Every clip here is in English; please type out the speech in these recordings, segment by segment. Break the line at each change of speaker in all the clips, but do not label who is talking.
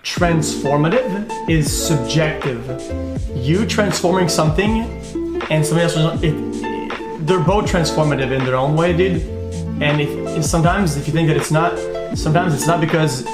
transformative is subjective. You transforming something and somebody else, they're both transformative in their own way, dude. And sometimes if you think that it's not, sometimes it's not because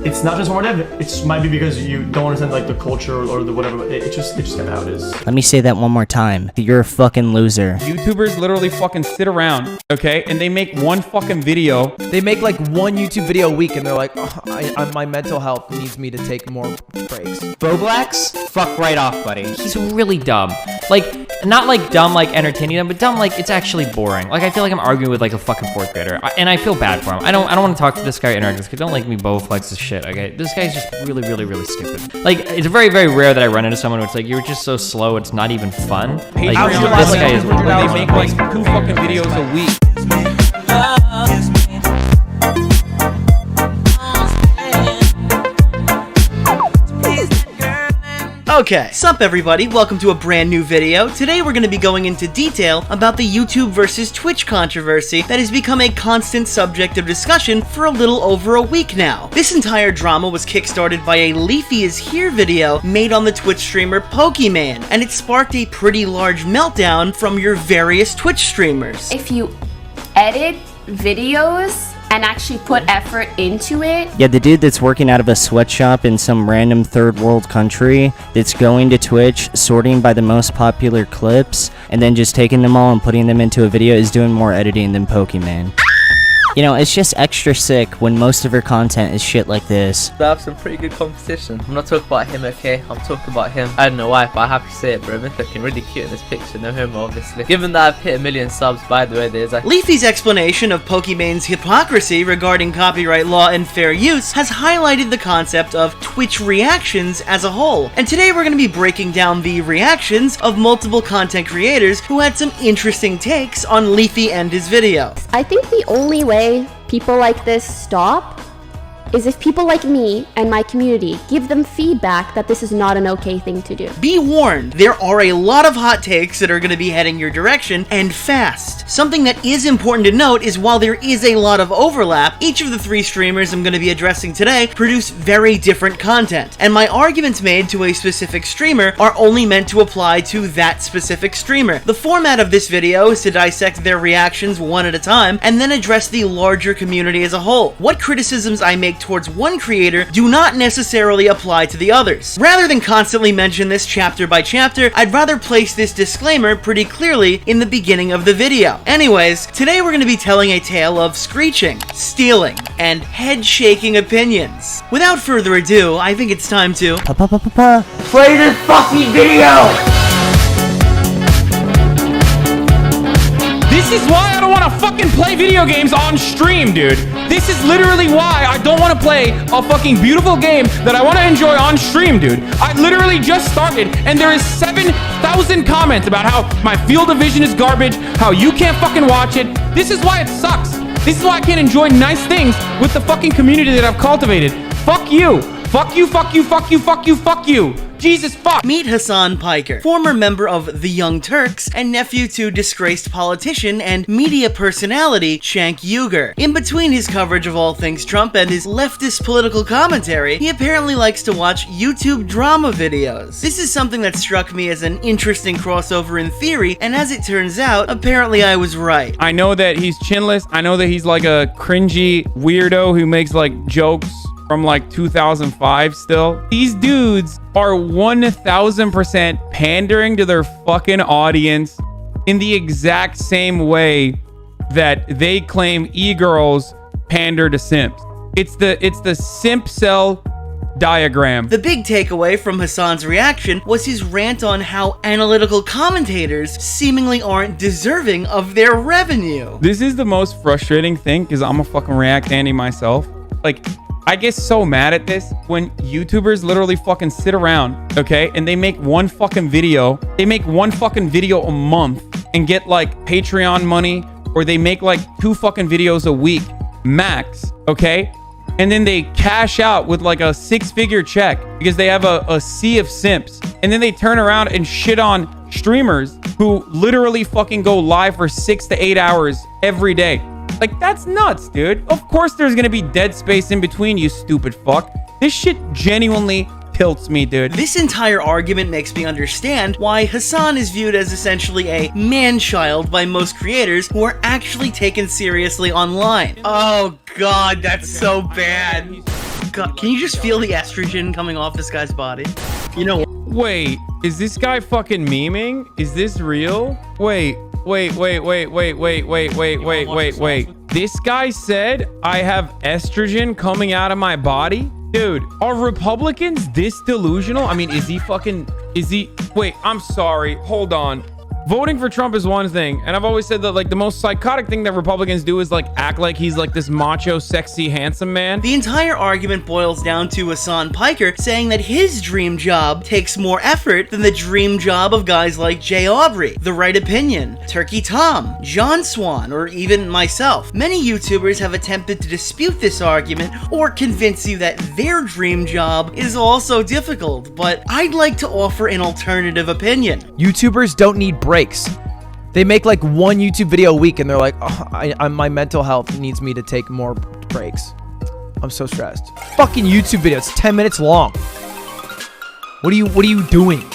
it's not transformative. It might be because you don't understand like the culture or the whatever. It's just kind of how it is.
Let me say that one more time. You're a fucking loser.
YouTubers literally fucking sit around, okay, and they make one fucking video.
They make like one YouTube video a week, and they're like, oh, my mental health needs me to take more breaks.
Boblax, fuck right off, buddy. He's really dumb. Like, not like dumb, like entertaining them, but dumb, like it's actually boring. Like I feel like I'm arguing with like a fucking fourth grader, and I feel bad for him. I don't want to talk to this guy or interact with this kid. Don't like me, Boblax is shit. Okay, this guy's just really stupid. Like it's very rare that I run into someone who it's like you're just so slow, it's not even fun. Like this guy is.
They make like 2 fucking videos a week.
Okay, sup everybody, welcome to a brand new video. Today we're going to be going into detail about the YouTube versus Twitch controversy that has become a constant subject of discussion for a little over a week now. This entire drama was kickstarted by a Leafy is Here video made on the Twitch streamer Pokimane, and it sparked a pretty large meltdown from your various Twitch streamers.
If you edit videos and actually put effort into it.
Yeah, the dude that's working out of a sweatshop in some random third world country that's going to Twitch, sorting by the most popular clips, and then just taking them all and putting them into a video is doing more editing than Pokimane. You know, it's just extra sick when most of her content is shit like this.
I have some pretty good competition. I'm not talking about him, okay? I'm talking about him. I don't know why, but I have to say it, bro. Myth looking really cute in this picture. No homo, obviously. Given that I've hit 1 million subs, by the way, there's like...
Leafy's explanation of Pokimane's hypocrisy regarding copyright law and fair use has highlighted the concept of Twitch reactions as a whole. And today we're going to be breaking down the reactions of multiple content creators who had some interesting takes on Leafy and his video.
I think the only way people like this stop is if people like me and my community give them feedback that this is not an okay thing to do.
Be warned, there are a lot of hot takes that are going to be heading your direction, and fast. Something that is important to note is while there is a lot of overlap, each of the 3 streamers I'm going to be addressing today produce very different content, and my arguments made to a specific streamer are only meant to apply to that specific streamer. The format of this video is to dissect their reactions one at a time, and then address the larger community as a whole. What criticisms I make towards one creator do not necessarily apply to the others. Rather than constantly mention this chapter by chapter, I'd rather place this disclaimer pretty clearly in the beginning of the video. Anyways, today we're going to be telling a tale of screeching, stealing, and head-shaking opinions. Without further ado, I think it's time to
Play this fucking video!
This is why I don't want to fucking play video games on stream, dude. This is literally why I don't want to play a fucking beautiful game that I want to enjoy on stream, dude. I literally just started, and there is 7,000 comments about how my field of vision is garbage, how you can't fucking watch it. This is why it sucks. This is why I can't enjoy nice things with the fucking community that I've cultivated. Fuck you. Fuck you, fuck you, fuck you, fuck you, fuck you. Jesus fuck.
Meet Hasan Piker, former member of the Young Turks and nephew to disgraced politician and media personality Cenk Uygur. In between his coverage of all things Trump and his leftist political commentary, he apparently likes to watch YouTube drama videos. This is something that struck me as an interesting crossover in theory, and as it turns out, apparently I was right.
I know that he's chinless. I know that he's like a cringy weirdo who makes like jokes from like 2005 still. These dudes are 1000% pandering to their fucking audience in the exact same way that they claim e-girls pander to simps. It's the simp cell diagram.
The big takeaway from Hasan's reaction was his rant on how analytical commentators seemingly aren't deserving of their revenue.
This is the most frustrating thing because I'm a fucking React Andy myself. Like, I get so mad at this when YouTubers literally fucking sit around, okay, and they make one fucking video. They make one fucking video a month and get like Patreon money, or they make like 2 fucking videos a week max, okay? And then they cash out with like a 6-figure check because they have a sea of simps. And then they turn around and shit on streamers who literally fucking go live for 6 to 8 hours every day. Like, that's nuts, dude. Of course there's gonna be dead space in between, you stupid fuck. This shit genuinely tilts me, dude.
This entire argument makes me understand why Hasan is viewed as essentially a man-child by most creators who are actually taken seriously online. Oh god, that's so bad. God, can you just feel the estrogen coming off this guy's body? You know,
Wait, is this guy fucking memeing? Is this real? Wait. This guy said I have estrogen coming out of my body? Dude, are Republicans this delusional? I mean, wait, I'm sorry. Hold on. Voting for Trump is one thing, and I've always said that like the most psychotic thing that Republicans do is like act like he's like this macho, sexy, handsome man.
the entire argument boils down to Hasan Piker saying that his dream job takes more effort than the dream job of guys like Jay Aubrey, The Right Opinion, Turkey Tom, John Swan, or even myself. Many YouTubers have attempted to dispute this argument or convince you that their dream job is also difficult, but I'd like to offer an alternative opinion.
YouTubers don't need breaks. They make like one YouTube video a week and they're like, oh, my mental health needs me to take more breaks. I'm so stressed. Fucking YouTube video, it's 10 minutes long. What are you doing?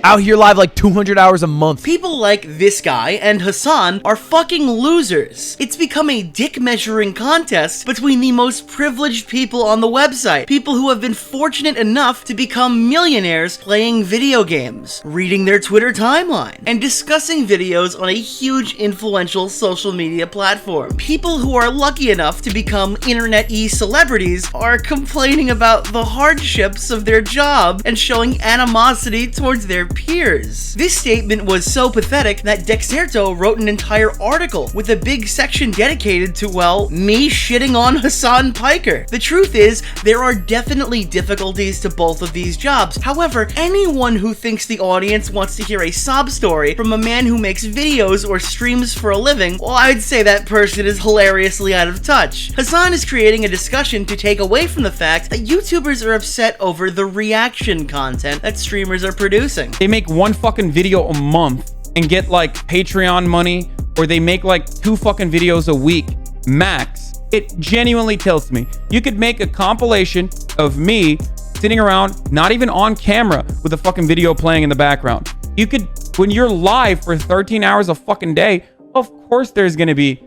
Out here live like 200 hours a month.
People like this guy and Hasan are fucking losers. It's become a dick measuring contest between the most privileged people on the website. People who have been fortunate enough to become millionaires playing video games, reading their Twitter timeline, and discussing videos on a huge influential social media platform. People who are lucky enough to become internet-y celebrities are complaining about the hardships of their job and showing animosity towards their peers. This statement was so pathetic that Dexerto wrote an entire article with a big section dedicated to, well, me shitting on Hasan Piker. The truth is, there are definitely difficulties to both of these jobs. However, anyone who thinks the audience wants to hear a sob story from a man who makes videos or streams for a living, well, I'd say that person is hilariously out of touch. Hasan is creating a discussion to take away from the fact that YouTubers are upset over the reaction content that streamers are producing.
They make one fucking video a month and get like Patreon money, or they make like 2 fucking videos a week max. It genuinely tilts me. You could make a compilation of me sitting around, not even on camera, with a fucking video playing in the background. You could, when you're live for 13 hours a fucking day, of course there's gonna be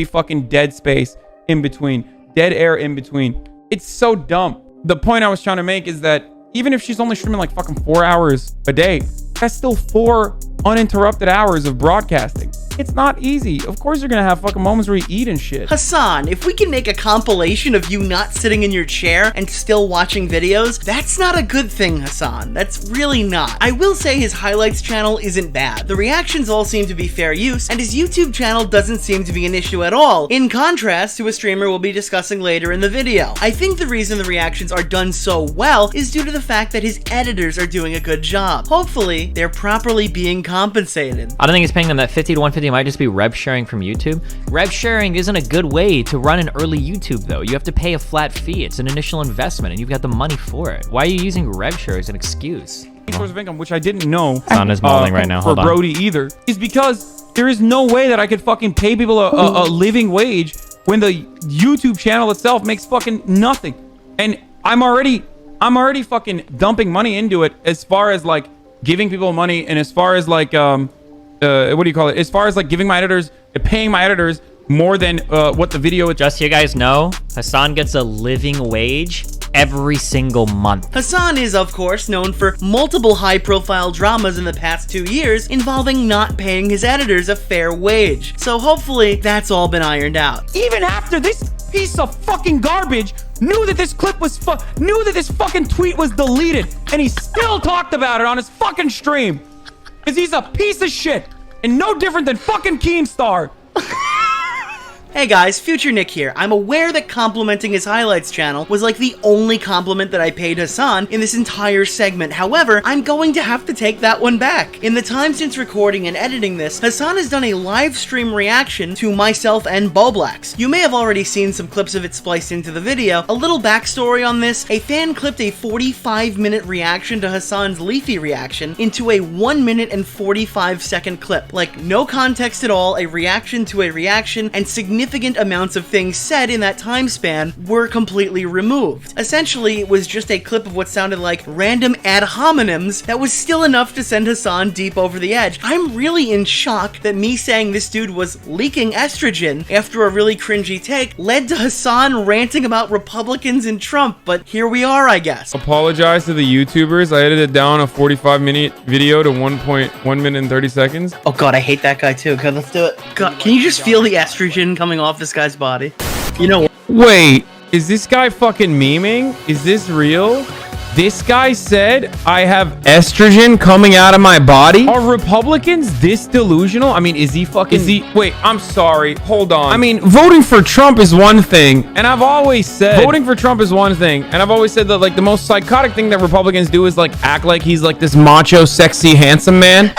fucking dead space in between, dead air in between. It's so dumb. The point I was trying to make is that even if she's only streaming like fucking 4 hours a day, that's still 4 uninterrupted hours of broadcasting. It's not easy. Of course you're gonna have fucking moments where you eat and shit.
Hasan, if we can make a compilation of you not sitting in your chair and still watching videos, that's not a good thing, Hasan. That's really not. I will say his highlights channel isn't bad. The reactions all seem to be fair use, and his YouTube channel doesn't seem to be an issue at all, in contrast to a streamer we'll be discussing later in the video. I think the reason the reactions are done so well is due to the fact that his editors are doing a good job. Hopefully, they're properly being compensated.
I don't think he's paying them that 50 to 150. It might just be rev sharing from YouTube. Rev sharing isn't a good way to run an early YouTube though. You have to pay a flat fee. It's an initial investment and you've got the money for it. Why are you using rev share as an excuse?
Source of income, which I didn't know.
Son is molding right now.
For
Hold on.
Brody either, is because there is no way that I could fucking pay people a living wage when the YouTube channel itself makes fucking nothing. And I'm already fucking dumping money into it as far as like giving people money, and as far as like what do you call it? As far as like giving my editors, paying my editors more than what the video is.
Just so you guys know, Hasan gets a living wage every single month.
Hasan is, of course, known for multiple high-profile dramas in the past 2 years involving not paying his editors a fair wage. So hopefully that's all been ironed out.
Even after this piece of fucking garbage knew that this clip was knew that this fucking tweet was deleted, and he still talked about it on his fucking stream. Because he's a piece of shit and no different than fucking Keemstar.
Hey guys, Future Nick here. I'm aware that complimenting his highlights channel was like the only compliment that I paid Hasan in this entire segment. However, I'm going to have to take that one back. In the time since recording and editing this, Hasan has done a live stream reaction to myself and Boblax. You may have already seen some clips of it spliced into the video. A little backstory on this: a fan clipped a 45-minute reaction to Hasan's Leafy reaction into a 1 minute and 45-second clip. Like, no context at all, a reaction to a reaction, and significant significant amounts of things said in that time span were completely removed. Essentially, it was just a clip of what sounded like random ad hominems that was still enough to send Hasan deep over the edge. I'm really in shock that me saying this dude was leaking estrogen after a really cringy take led to Hasan ranting about Republicans and Trump, but here we are, I guess.
Apologize to the YouTubers. I edited down a 45-minute video to 1.1 minute and 30 seconds.
Oh god, I hate that guy too. God, let's do it. God, can you just feel the estrogen coming off this guy's body? You know what?
Wait, is this guy fucking memeing? Is this real? This guy said I have estrogen coming out of my body? Are Republicans this delusional? I mean, is he fucking... Wait, I'm sorry. Hold on. I mean, voting for Trump is one thing. And I've always said... Voting for Trump is one thing. And I've always said that, like, the most psychotic thing that Republicans do is, like, act like he's, like, this macho, sexy, handsome man.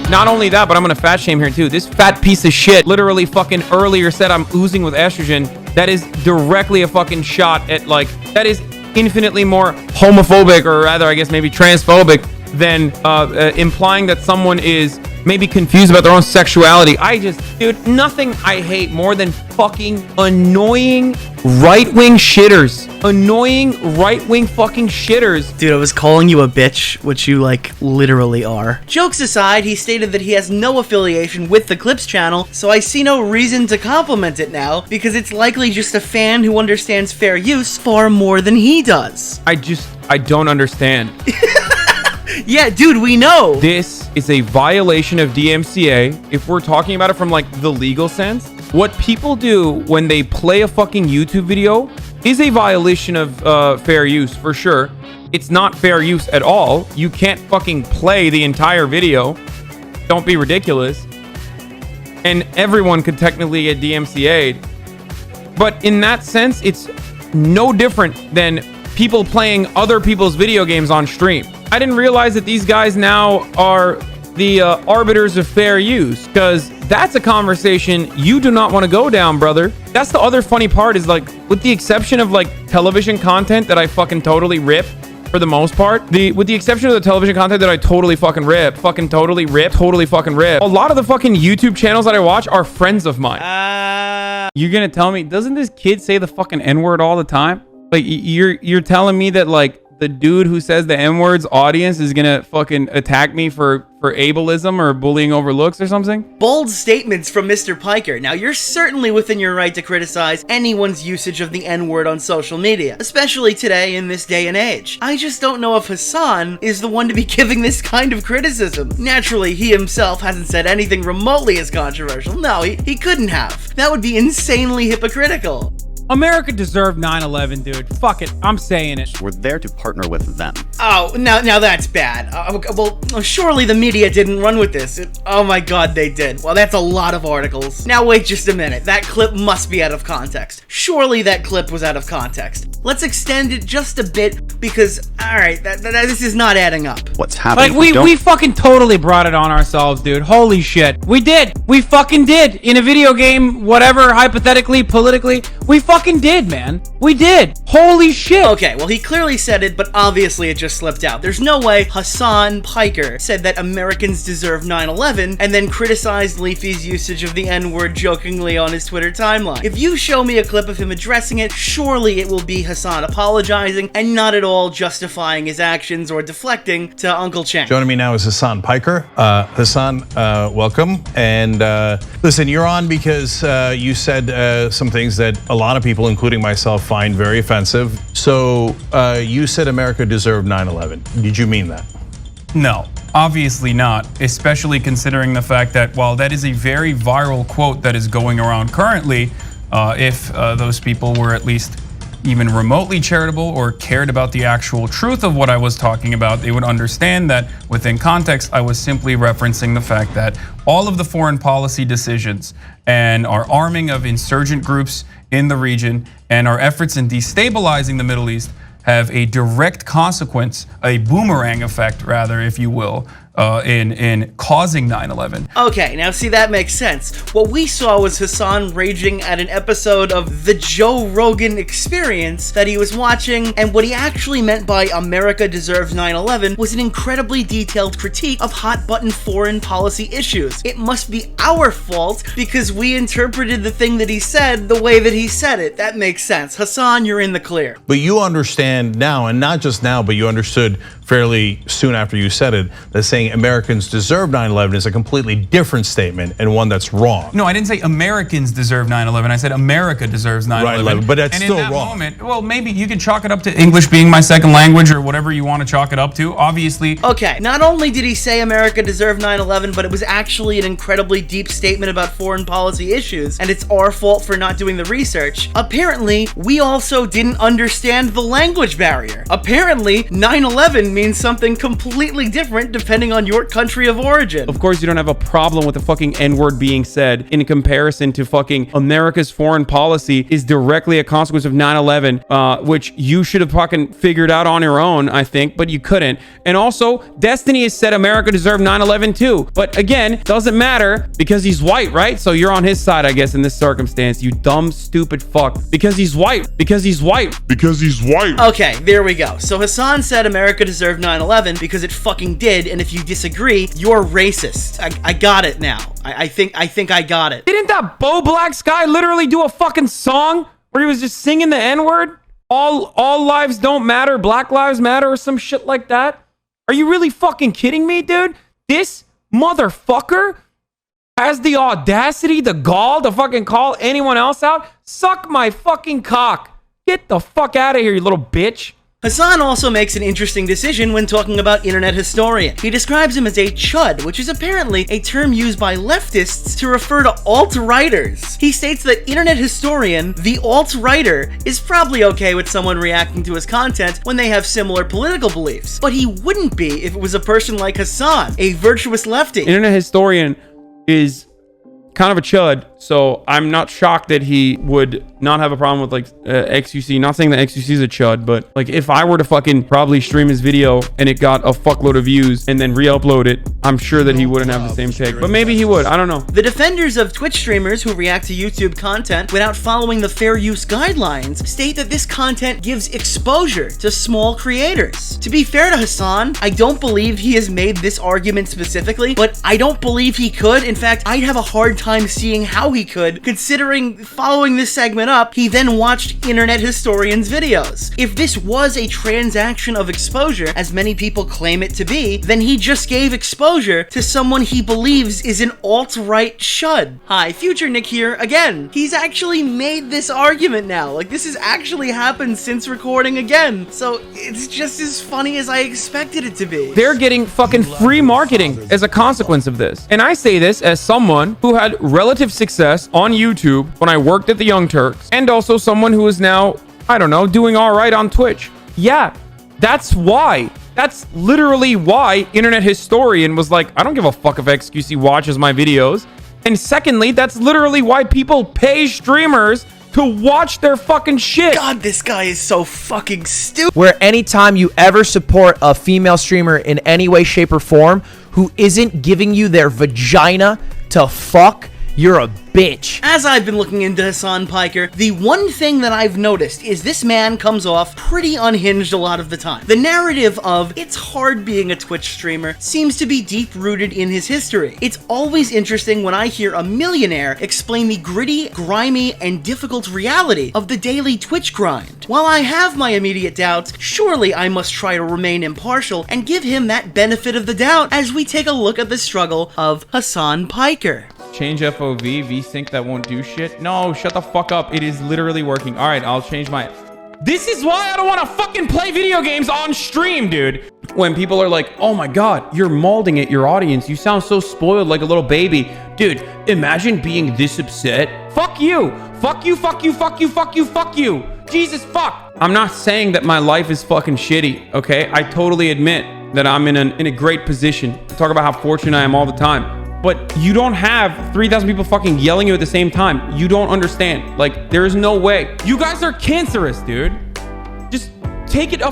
Not only that, but I'm gonna fat shame here, too. This fat piece of shit literally fucking earlier said I'm oozing with estrogen. That is directly a fucking shot at, like... That is... infinitely more homophobic, or rather I guess maybe transphobic, than implying that someone is maybe confused about their own sexuality. Dude, nothing I hate more than fucking annoying right-wing shitters. Annoying right-wing fucking shitters.
Dude, I was calling you a bitch, which you, like, literally are. Jokes aside, he stated that he has no affiliation with the Clips channel, so I see no reason to compliment it now, because it's likely just a fan who understands fair use far more than he does.
I don't understand.
Yeah, dude, we know.
This is a violation of DMCA. If we're talking about it from, like, the legal sense, what people do when they play a fucking YouTube video is a violation of fair use, for sure. It's not fair use at all. You can't fucking play the entire video. Don't be ridiculous. And everyone could technically get DMCA'd. But in that sense, it's no different than people playing other people's video games on stream. I didn't realize that these guys now are the arbiters of fair use, because that's a conversation you do not want to go down, brother. That's the other funny part, is, like, with the exception of, like, television content that I fucking totally rip for the most part, with the exception of the television content that I totally fucking rip, a lot of the fucking YouTube channels that I watch are friends of mine. You're gonna tell me, doesn't this kid say the fucking N-word all the time? Like, you're telling me that, like, the dude who says the N-word's audience is gonna fucking attack me for ableism or bullying over looks or something?
Bold statements from Mr. Piker. Now, you're certainly within your right to criticize anyone's usage of the N-word on social media, especially today in this day and age. I just don't know if Hasan is the one to be giving this kind of criticism. Naturally, he himself hasn't said anything remotely as controversial. No, he couldn't have. That would be insanely hypocritical.
America deserved 9/11, dude. Fuck it, I'm saying it.
We're there to partner with them.
Oh, now that's bad. Well, surely the media didn't run with this. Oh my god, they did. Well, that's a lot of articles. Now wait just a minute. That clip must be out of context. Surely that clip was out of context. Let's extend it just a bit, because, alright, this is not adding up.
What's happening?
Like, we fucking totally brought it on ourselves, dude. Holy shit. We did. We fucking did. In a video game, whatever, hypothetically, politically, we fucking did, man. We did. Holy shit.
Okay, well, he clearly said it, but obviously it just slipped out. There's no way Hasan Piker said that Americans deserve 9/11 and then criticized Leafy's usage of the N-word jokingly on his Twitter timeline. If you show me a clip of him addressing it, surely it will be Hasan apologizing and not at all justifying his actions or deflecting to Uncle Chang.
Joining me now is Hasan Piker. Hasan, welcome. And listen, you're on because you said some things that a lot of people, including myself, find very offensive. So you said America deserved 9/11. Did you mean that?
No, obviously not, especially considering the fact that while that is a very viral quote that is going around currently, if those people were at least even remotely charitable or cared about the actual truth of what I was talking about, they would understand that within context, I was simply referencing the fact that all of the foreign policy decisions and our arming of insurgent groups in the region and our efforts in destabilizing the Middle East have a direct consequence, a boomerang effect rather, if you will, in causing 9/11.
Okay, now see, that makes sense. What we saw was Hasan raging at an episode of The Joe Rogan Experience that he was watching, and what he actually meant by America deserves 9/11 was an incredibly detailed critique of hot-button foreign policy issues. It must be our fault because we interpreted the thing that he said the way that he said it. That makes sense. Hasan, you're in the clear.
But you understand now, and not just now, but you understood fairly soon after you said it, that saying Americans deserve 9/11 is a completely different statement and one that's wrong.
No, I didn't say Americans deserve 9/11. I said America deserves 9/11.
But that's
and
still
in that
wrong.
Moment, well, maybe you can chalk it up to English being my second language or whatever you want to chalk it up to. Obviously.
Okay, not only did he say America deserved 9/11, but it was actually an incredibly deep statement about foreign policy issues, and it's our fault for not doing the research. Apparently, we also didn't understand the language barrier. Apparently, 9/11 means something completely different depending on your country of origin.
Of course, you don't have a problem with the fucking N-word being said in comparison to fucking America's foreign policy is directly a consequence of 9/11, which you should have fucking figured out on your own, I think, but you couldn't. And also, Destiny has said America deserved 9/11 too. But again, doesn't matter because he's white, right? So you're on his side, I guess, in this circumstance, you dumb, stupid fuck. Because he's white. Because he's white.
Because he's white.
Okay, there we go. So Hasan said America deserved 9/11 because it fucking did, and if you disagree, you're racist. I got it now. I think I got it.
Didn't that Bo Black Sky literally do a fucking song where he was just singing the N-word? All lives don't matter, Black lives matter, or some shit like that? Are you really fucking kidding me, dude? This motherfucker has the audacity, the gall to fucking call anyone else out? Suck my fucking cock. Get the fuck out of here, you little bitch.
Hasan also makes an interesting decision when talking about internet historian. He describes him as a chud, which is apparently a term used by leftists to refer to alt-writers. He states that internet historian, the alt-writer, is probably okay with someone reacting to his content when they have similar political beliefs, but he wouldn't be if it was a person like Hasan, a virtuous lefty.
Internet historian is kind of a chud, so I'm not shocked that he would not have a problem with like xQc. Not saying that xQc is a chud, but like if I were to fucking probably stream his video and it got a fuckload of views and then re-upload it, I'm sure that he wouldn't have the same take, but maybe he would. I don't know.
The defenders of Twitch streamers who react to YouTube content without following the fair use guidelines state that this content gives exposure to small creators. To be fair to Hasan, I don't believe he has made this argument specifically, but I don't believe he could. In fact, I'd have a hard time seeing how he could, considering following this segment up, he then watched internet historians' videos. If this was a transaction of exposure, as many people claim it to be, then he just gave exposure to someone he believes is an alt-right chud. Hi, Future Nick here again. He's actually made this argument now. Like, this has actually happened since recording again. So it's just as funny as I expected it to be.
They're getting fucking free marketing as a consequence of this. And I say this as someone who had relative success on YouTube when I worked at the Young Turks, and also someone who is now, I don't know, doing all right on Twitch. Yeah, that's why. That's literally why internet historian was like, I don't give a fuck if xQc watches my videos. And secondly, that's literally why people pay streamers to watch their fucking shit.
God, this guy is so fucking stupid.
Where anytime you ever support a female streamer in any way, shape, or form who isn't giving you their vagina to fuck, you're a bitch.
As I've been looking into Hasan Piker, the one thing that I've noticed is this man comes off pretty unhinged a lot of the time. The narrative of it's hard being a Twitch streamer seems to be deep-rooted in his history. It's always interesting when I hear a millionaire explain the gritty, grimy, and difficult reality of the daily Twitch grind. While I have my immediate doubts, surely I must try to remain impartial and give him that benefit of the doubt as we take a look at the struggle of Hasan Piker.
Change FOV, VSync that won't do shit. No, shut the fuck up. It is literally working. All right, I'll change my... This is why I don't want to fucking play video games on stream, dude. When people are like, oh my God, you're molding at your audience. You sound so spoiled like a little baby. Dude, imagine being this upset. Fuck you. Fuck you, fuck you, fuck you, fuck you, fuck you. Jesus fuck. I'm not saying that my life is fucking shitty, okay? I totally admit that I'm in a great position. I talk about how fortunate I am all the time. But you don't have 3,000 people fucking yelling at you at the same time. You don't understand. Like, there is no way. You guys are cancerous, dude. Just take a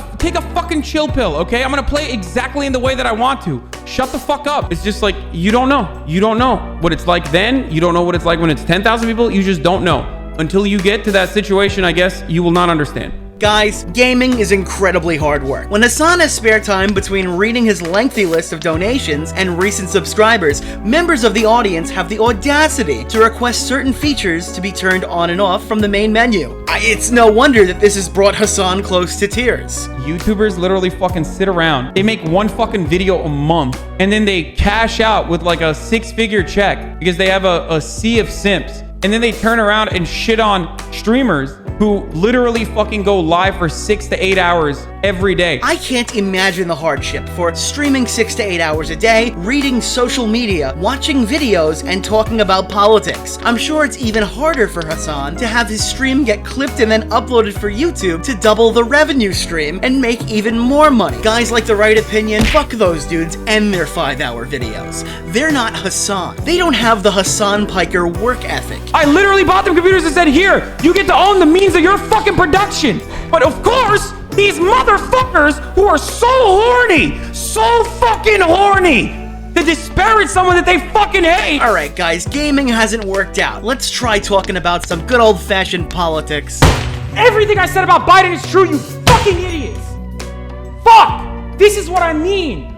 fucking chill pill, okay? I'm gonna play exactly in the way that I want to. Shut the fuck up. It's just like, you don't know. You don't know what it's like then. You don't know what it's like when it's 10,000 people. You just don't know. Until you get to that situation, I guess, you will not understand.
Guys, gaming is incredibly hard work. When Hasan has spare time between reading his lengthy list of donations and recent subscribers, members of the audience have the audacity to request certain features to be turned on and off from the main menu. It's no wonder that this has brought Hasan close to tears.
YouTubers literally fucking sit around. They make one fucking video a month, and then they cash out with like a 6-figure check because they have a sea of simps. And then they turn around and shit on streamers who literally fucking go live for 6 to 8 hours every day.
I can't imagine the hardship for streaming 6 to 8 hours a day, reading social media, watching videos, and talking about politics. I'm sure it's even harder for Hasan to have his stream get clipped and then uploaded for YouTube to double the revenue stream and make even more money. Guys like The Right Opinion, fuck those dudes and their 5-hour videos. They're not Hasan. They don't have the Hasan Piker work ethic.
I literally bought them computers and said, here, you get to own the means of your fucking production. But of course, these motherfuckers who are so horny, so fucking horny, to disparage someone that they fucking hate.
Alright guys, gaming hasn't worked out. Let's try talking about some good old-fashioned politics.
Everything I said about Biden is true, you fucking idiots. Fuck! This is what I mean.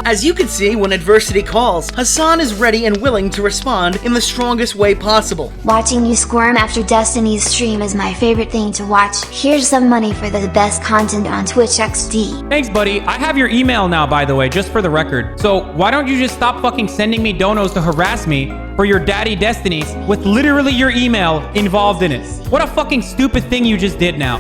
As you can see, when adversity calls, Hasan is ready and willing to respond in the strongest way possible.
Watching you squirm after Destiny's stream is my favorite thing to watch. Here's some money for the best content on Twitch XD.
Thanks, buddy. I have your email now, by the way, just for the record. So why don't you just stop fucking sending me donos to harass me for your daddy Destinies with literally your email involved in it? What a fucking stupid thing you just did now.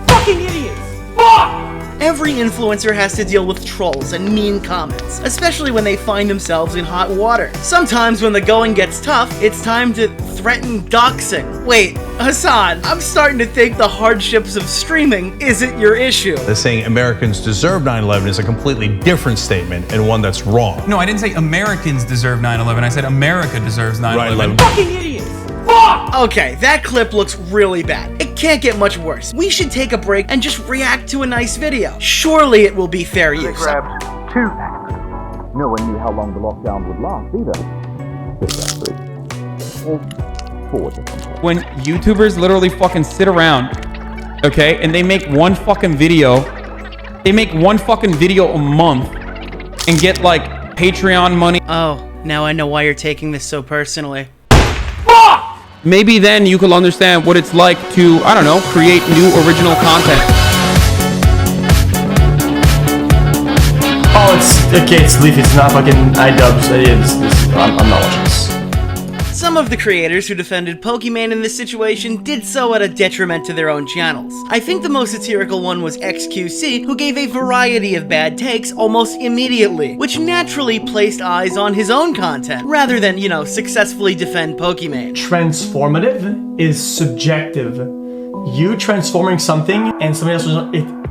Fucking idiots. Fuck!
Every influencer has to deal with trolls and mean comments, especially when they find themselves in hot water. Sometimes when the going gets tough, it's time to threaten doxing. Wait, Hasan, I'm starting to think the hardships of streaming isn't your issue.
The saying Americans deserve 9/11 is a completely different statement and one that's wrong.
No, I didn't say Americans deserve 9/11. I said America deserves 9/11.
Fucking idiots.
Okay, that clip looks really bad. It can't get much worse. We should take a break and just react to a nice video. Surely it will be fair use.
Grabbed 2 packs. No one knew how long the lockdown would last either. 4 different.
When YouTubers literally fucking sit around, okay, and they make one fucking video, they make one fucking video a month and get like Patreon money.
Oh, now I know why you're taking this so personally.
Maybe then you could understand what it's like to, I don't know, create new original content.
Oh, it's Leafy. It's not fucking iDubbbz. I'm not watching this.
Some of the creators who defended Pokimane in this situation did so at a detriment to their own channels. I think the most satirical one was xQc, who gave a variety of bad takes almost immediately, which naturally placed eyes on his own content, rather than, you know, successfully defend Pokimane.
Transformative is subjective. You transforming something and somebody else,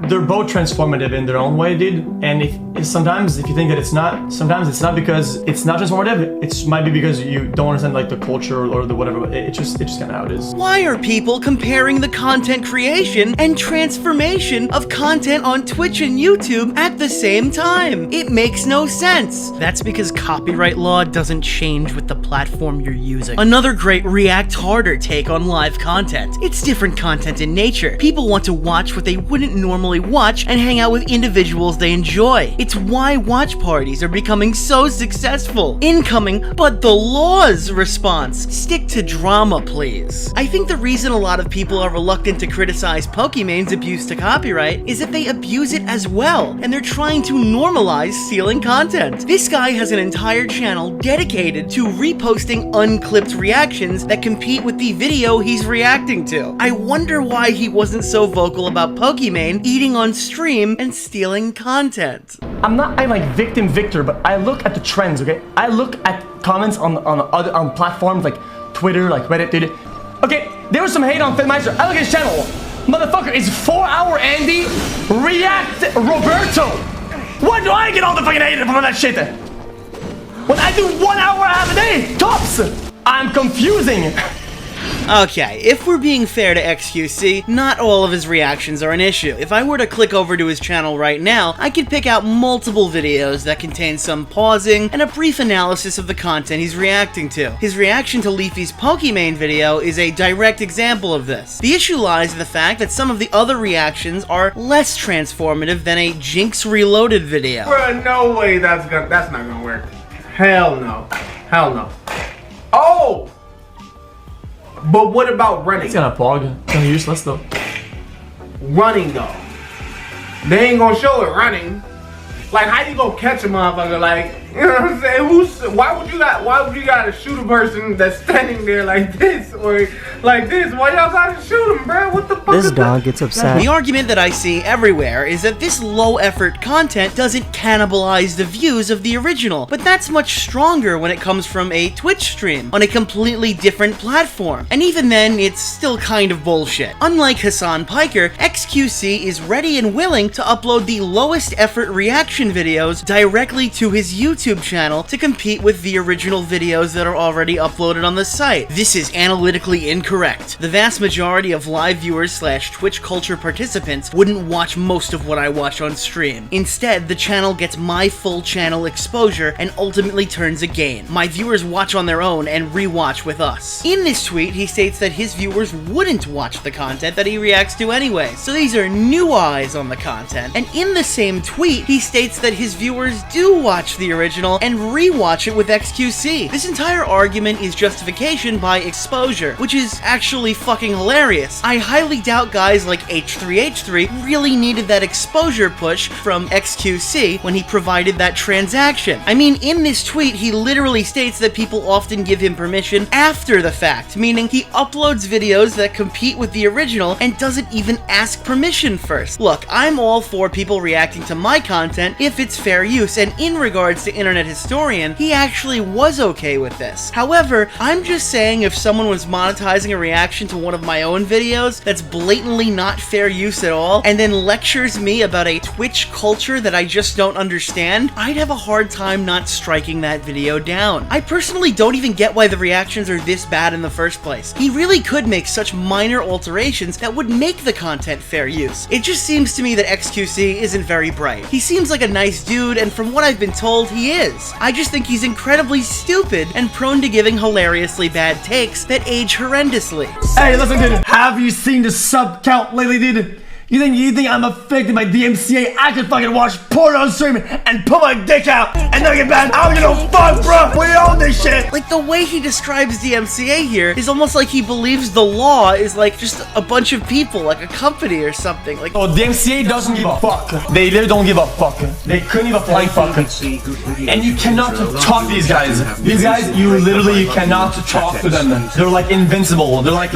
they're both transformative in their own way, dude. And sometimes if you think that it's not, sometimes it's not because it's not transformative. It might be because you don't understand like the culture or the whatever. It's just kind of how it is.
Why are people comparing the content creation and transformation of content on Twitch and YouTube at the same time? It makes no sense. That's because copyright law doesn't change with the platform you're using. Another great React Harder take on live content. It's different content in nature. People want to watch what they wouldn't normally watch and hang out with individuals they enjoy. It's why watch parties are becoming so successful. Incoming, but the law's response. Stick to drama, please. I think the reason a lot of people are reluctant to criticize Pokimane's abuse to copyright is that they abuse it as well, and they're trying to normalize stealing content. This guy has an entire channel dedicated to reposting unclipped reactions that compete with the video he's reacting to. I wonder why he wasn't so vocal about Pokimane eating on stream and stealing content.
I'm like victim Victor, but I look at the trends, okay? I look at comments on platforms like Twitter, like Reddit, dude. Okay, there was some hate on Fitmeister. I look at his channel. Motherfucker, is 4-hour Andy react Roberto? Why do I get all the fucking hate from that shit? When I do 1 hour half a day, tops. I'm confusing.
Okay, if we're being fair to xQc, not all of his reactions are an issue. If I were to click over to his channel right now, I could pick out multiple videos that contain some pausing and a brief analysis of the content he's reacting to. His reaction to Leafy's Pokimane video is a direct example of this. The issue lies in the fact that some of the other reactions are less transformative than a Jinx Reloaded video.
Bro, no way that's not gonna work. Hell no. Hell no. Oh! But what about running?
It's gonna pog. It's gonna useless though.
Running though. They ain't gonna show it running. Like, how you gonna catch a motherfucker? Like, you know what I'm saying? Why would you gotta shoot a person that's standing there like this or like this? Why y'all gotta shoot him, bro? What the fuck?
This dog gets upset.
The argument that I see everywhere is that this low-effort content doesn't cannibalize the views of the original, but that's much stronger when it comes from a Twitch stream on a completely different platform. And even then, it's still kind of bullshit. Unlike Hasan Piker, xQc is ready and willing to upload the lowest-effort reaction videos directly to his YouTube channel to compete with the original videos that are already uploaded on the site. This is analytically incorrect. The vast majority of live viewers / Twitch culture participants wouldn't watch most of what I watch on stream. Instead, the channel gets my full channel exposure and ultimately turns a gain. My viewers watch on their own and rewatch with us. In this tweet, he states that his viewers wouldn't watch the content that he reacts to anyway, so these are new eyes on the content. And in the same tweet, he states that his viewers do watch the original and rewatch it with xQc. This entire argument is justification by exposure, which is actually fucking hilarious. I highly doubt guys like H3H3 really needed that exposure push from xQc when he provided that transaction. I mean, in this tweet, he literally states that people often give him permission after the fact, meaning he uploads videos that compete with the original and doesn't even ask permission first. Look, I'm all for people reacting to my content if it's fair use, and in regards to Internet Historian, he actually was okay with this. However, I'm just saying if someone was monetizing a reaction to one of my own videos that's blatantly not fair use at all, and then lectures me about a Twitch culture that I just don't understand, I'd have a hard time not striking that video down. I personally don't even get why the reactions are this bad in the first place. He really could make such minor alterations that would make the content fair use. It just seems to me that xQc isn't very bright. He seems like a nice dude, and from what I've been told, he is. I just think he's incredibly stupid and prone to giving hilariously bad takes that age horrendously.
Hey, listen, dude. Have you seen the sub count lately, dude? You think I'm affected by DMCA? I can fucking watch porn on stream and pull my dick out and not get banned. I don't give no fuck, bro. We own this shit.
Like, the way he describes DMCA here is almost like he believes the law is like just a bunch of people, like a company or something. Like,
oh, DMCA doesn't give a fuck. They literally don't give a fuck. They couldn't give a flying fuck. And you cannot talk to these guys. These guys, you cannot talk to them. They're like invincible. They're like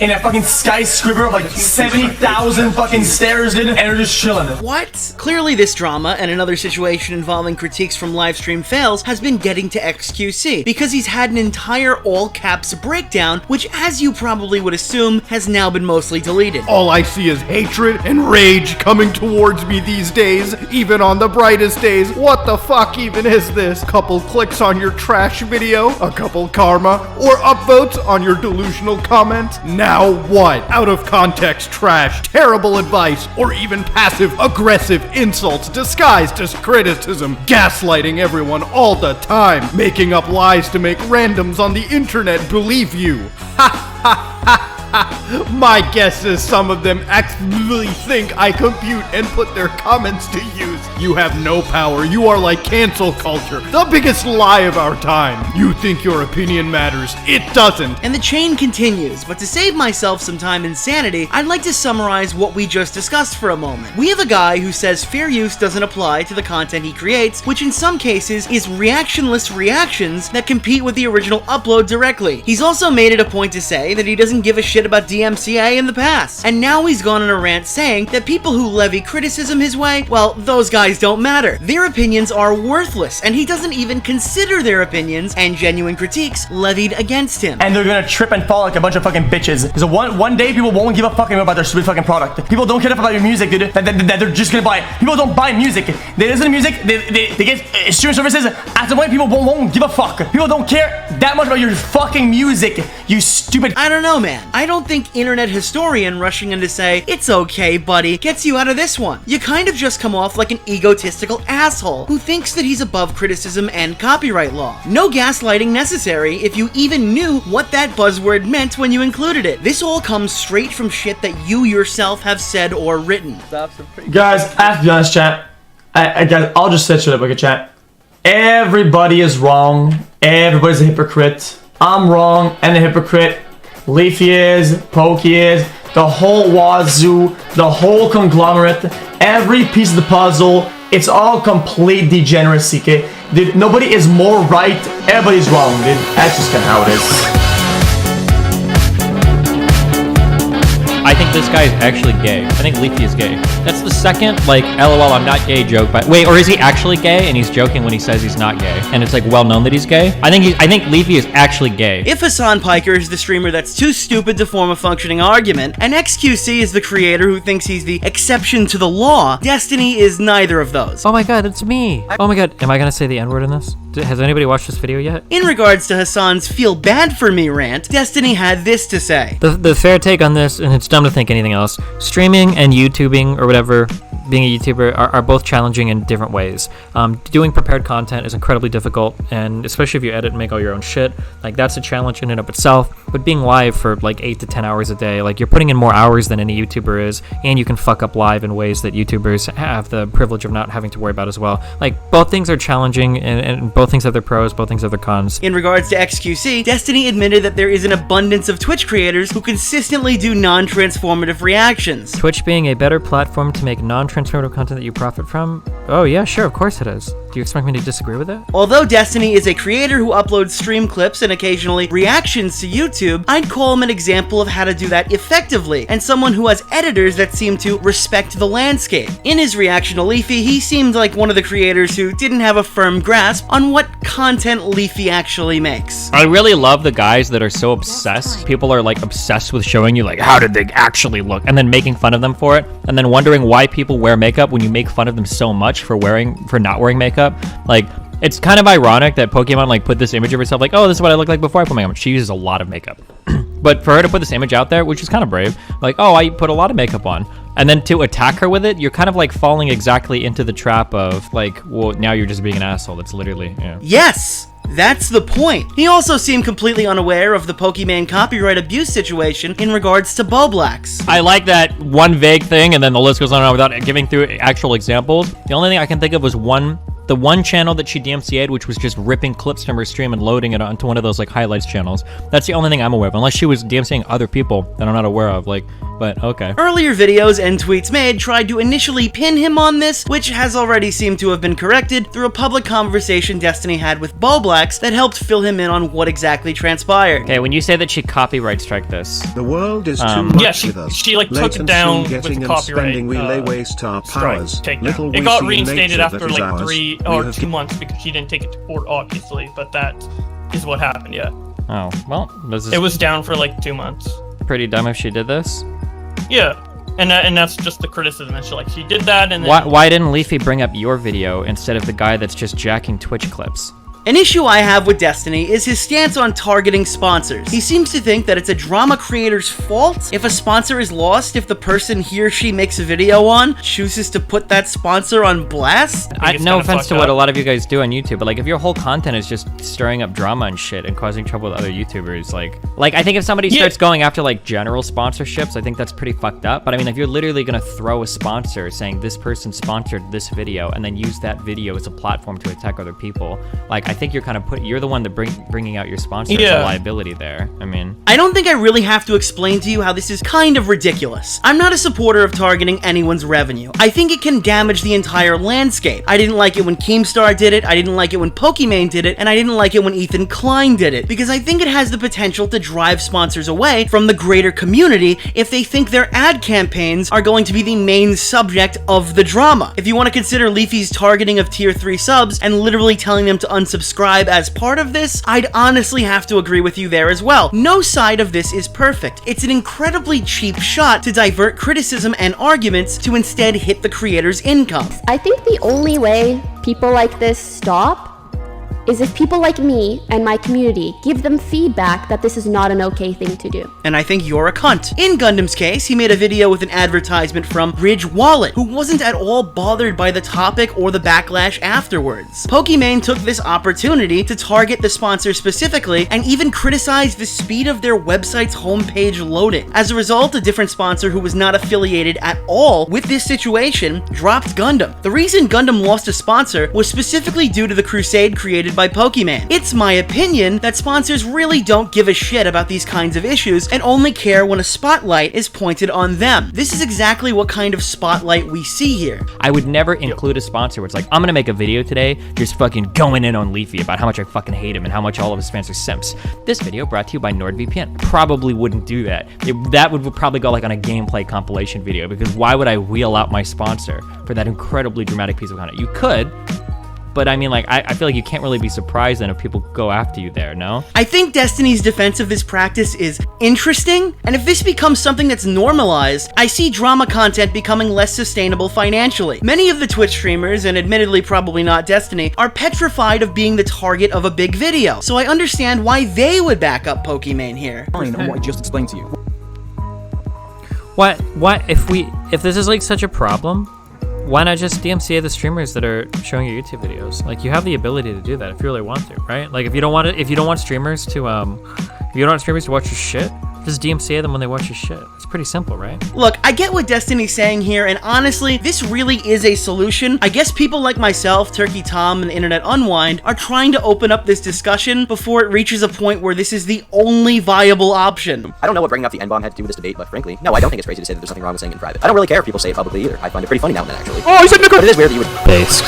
in a fucking skyscraper of like 70,000 fucking stairs, dude, and they're just chilling.
What? Clearly this drama and another situation involving critiques from livestream fails has been getting to xQc, because he's had an entire all caps breakdown, which, as you probably would assume, has now been mostly deleted.
All I see is hatred and rage coming towards me these days, even on the brightest days. What the fuck even is this? Couple clicks on your trash video, a couple karma, or upvotes on your delusional comment? Now what? Out of context trash, terrible advice, or even passive-aggressive insults disguised as criticism, gaslighting everyone all the time, making up lies to make randoms on the internet believe you. Ha ha ha! My guess is some of them actually think I compute and put their comments to use. You have no power. You are like cancel culture, the biggest lie of our time. You think your opinion matters. It doesn't.
And the chain continues, but to save myself some time and sanity, I'd like to summarize what we just discussed for a moment. We have a guy who says fair use doesn't apply to the content he creates, which in some cases is reactionless reactions that compete with the original upload directly. He's also made it a point to say that he doesn't give a shit about DMCA in the past, and now he's gone on a rant saying that people who levy criticism his way, well, those guys don't matter. Their opinions are worthless, and he doesn't even consider their opinions and genuine critiques levied against him.
And they're gonna trip and fall like a bunch of fucking bitches. Because one day people won't give a fuck about their stupid fucking product. People don't care enough about your music, dude, that they're just gonna buy it. People don't buy music. They listen to music, they get streaming services. At some point, people won't give a fuck. People don't care that much about your fucking music, you stupid.
I don't know, man. I don't think internet historian rushing in to say, "It's okay, buddy," gets you out of this one. You kind of just come off like an egotistical asshole who thinks that he's above criticism and copyright law. No gaslighting necessary if you even knew what that buzzword meant when you included it. This all comes straight from shit that you yourself have said or written.
Guys, I have to be honest, chat. Guys, I'll just say straight up, okay, chat. Everybody is wrong. Everybody's a hypocrite. I'm wrong and a hypocrite. Leafy is, Pokey is, the whole wazoo, the whole conglomerate, every piece of the puzzle, it's all complete degeneracy, okay? Dude, nobody is more right, everybody's wrong, dude. That's just kinda how it is.
I think this guy is actually gay. I think Leafy is gay. That's the second, like, LOL, I'm not gay joke. But wait, or is he actually gay and he's joking when he says he's not gay? And it's like well known that he's gay. I think Leafy is actually gay.
If Hasan Piker is the streamer that's too stupid to form a functioning argument, and xQc is the creator who thinks he's the exception to the law, Destiny is neither of those.
Oh my god, it's me. Oh my god, am I gonna say the N-word in this? Has anybody watched this video yet?
In regards to Hasan's feel bad for me rant, Destiny had this to say.
The fair take on this, and it's dumb to think anything else, streaming and YouTubing or whatever, being a YouTuber are both challenging in different ways. Doing prepared content is incredibly difficult, and especially if you edit and make all your own shit, like that's a challenge in and of itself. But being live for like 8 to 10 hours a day, like you're putting in more hours than any YouTuber is, and you can fuck up live in ways that YouTubers have the privilege of not having to worry about as well. Like both things are challenging, and both things have their pros, both things have their cons.
In regards to xQc, Destiny admitted that there is an abundance of Twitch creators who consistently do non-transformative reactions.
Twitch being a better platform to make non-transformative content that you profit from? Oh yeah, sure, of course it is. Do you expect me to disagree with that?
Although Destiny is a creator who uploads stream clips and occasionally reactions to YouTube, I'd call him an example of how to do that effectively, and someone who has editors that seem to respect the landscape. In his reaction to Leafy, he seemed like one of the creators who didn't have a firm grasp on what content Leafy actually makes.
I really love the guys that are so obsessed. People are like obsessed with showing you like how did they actually look, and then making fun of them for it, and then wondering why people wear makeup when you make fun of them so much for not wearing makeup. Like, it's kind of ironic that Pokimane like put this image of herself like, oh, this is what I look like before I put makeup on. She uses a lot of makeup. But for her to put this image out there, which is kind of brave, like, oh, I put a lot of makeup on, and then to attack her with it, you're kind of like falling exactly into the trap of like, well, now you're just being an asshole. That's literally, yeah.
Yes! That's the point. He also seemed completely unaware of the Pokimane copyright abuse situation in regards to Boblax.
I like that one vague thing, and then the list goes on and on without giving through actual examples. The only thing I can think of was the one channel that she DMCA'd, which was just ripping clips from her stream and loading it onto one of those like highlights channels. That's the only thing I'm aware of, unless she was DMCAing other people that I'm not aware of. Like, but okay.
Earlier videos and tweets made tried to initially pin him on this, which has already seemed to have been corrected through a public conversation Destiny had with Boblax that helped fill him in on what exactly transpired.
Okay, when you say that she copyright strike this,
the world is too much
yeah,
with us.
She like took it down with the copyright.
We lay waste our powers.
It got reinstated after like 3 or 2 months because she didn't take it to court, obviously. But that is what happened. Yeah.
Oh well,
it was down for like 2 months.
Pretty dumb if she did this.
Yeah, and that's just the criticism. That she did that, and then
why didn't Leafy bring up your video instead of the guy that's just jacking Twitch clips?
An issue I have with Destiny is his stance on targeting sponsors. He seems to think that it's a drama creator's fault if a sponsor is lost if the person he or she makes a video on chooses to put that sponsor on blast.
No offense to what a lot of you guys do on YouTube, but like if your whole content is just stirring up drama and shit and causing trouble with other YouTubers, like I think if somebody starts going after like general sponsorships, I think that's pretty fucked up. But I mean, if you're literally gonna throw a sponsor saying this person sponsored this video and then use that video as a platform to attack other people, like I I think you're kind of you're the one that bringing out your sponsor as a liability there. I mean,
I don't think I really have to explain to you how this is kind of ridiculous. I'm not a supporter of targeting anyone's revenue. I think it can damage the entire landscape. I didn't like it when Keemstar did it, I didn't like it when Pokimane did it, and I didn't like it when Ethan Klein did it, because I think it has the potential to drive sponsors away from the greater community if they think their ad campaigns are going to be the main subject of the drama. If you want to consider Leafy's targeting of tier 3 subs and literally telling them to unsubscribe as part of this, I'd honestly have to agree with you there as well. No side of this is perfect. It's an incredibly cheap shot to divert criticism and arguments to instead hit the creator's income.
I think the only way people like this stop is if people like me and my community give them feedback that this is not an okay thing to do.
And I think you're a cunt. In Gundam's case, he made a video with an advertisement from Ridge Wallet, who wasn't at all bothered by the topic or the backlash afterwards. Pokimane took this opportunity to target the sponsor specifically and even criticize the speed of their website's homepage loading. As a result, a different sponsor who was not affiliated at all with this situation dropped Gundam. The reason Gundam lost a sponsor was specifically due to the crusade created by Pokimane. It's my opinion that sponsors really don't give a shit about these kinds of issues and only care when a spotlight is pointed on them. This is exactly what kind of spotlight we see here.
I would never include a sponsor where it's like, I'm gonna make a video today just fucking going in on Leafy about how much I fucking hate him and how much all of his fans are simps. This video brought to you by NordVPN. Probably wouldn't do that. That would probably go like on a gameplay compilation video, because why would I wheel out my sponsor for that incredibly dramatic piece of content? You could, but I mean, like, I feel like you can't really be surprised then if people go after you there, no?
I think Destiny's defense of this practice is interesting, and if this becomes something that's normalized, I see drama content becoming less sustainable financially. Many of the Twitch streamers, and admittedly probably not Destiny, are petrified of being the target of a big video, so I understand why they would back up Pokimane here.
On what I just explained to you.
What if this is like such a problem, why not just DMCA the streamers that are showing your YouTube videos? Like, you have the ability to do that if you really want to, right? Like, if you don't want streamers to watch your shit, just DMCA them when they watch your shit. It's pretty simple, right?
Look, I get what Destiny's saying here, and honestly, this really is a solution. I guess people like myself, Turkey Tom, and Internet Unwind are trying to open up this discussion before it reaches a point where this is the only viable option.
I don't know what bringing up the N-bomb had to do with this debate, but frankly, no, I don't think it's crazy to say that there's nothing wrong with saying it in private. I don't really care if people say it publicly either. I find it pretty funny now and then, actually.
Oh, he said Nicholas!
But it is weird that you would...
Based.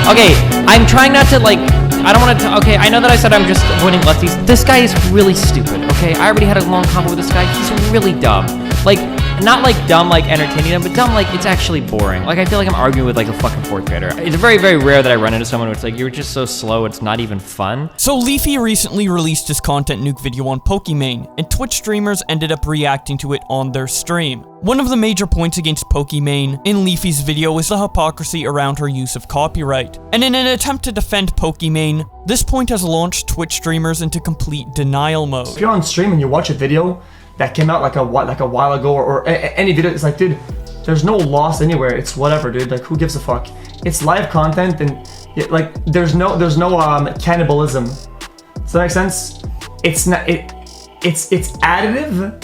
Okay, I'm trying not to, like, I don't want to, okay, I know that I said I'm just avoiding lefties. This guy is really stupid, okay? I already had a long convo with this guy. He's really dumb. Like, not like dumb, like entertaining them, but dumb, like it's actually boring. Like, I feel like I'm arguing with like a fucking 4th grader. It's very, very rare that I run into someone where it's like, you're just so slow, it's not even fun.
So Leafy recently released his content nuke video on Pokimane, and Twitch streamers ended up reacting to it on their stream. One of the major points against Pokimane in Leafy's video was the hypocrisy around her use of copyright. And in an attempt to defend Pokimane, this point has launched Twitch streamers into complete denial mode.
If you're on stream and you watch a video that came out like a while ago, or any video, it's like, dude, there's no loss anywhere. It's whatever, dude. Like, who gives a fuck? It's live content, and like, there's no cannibalism. Does that make sense? It's not. It's additive,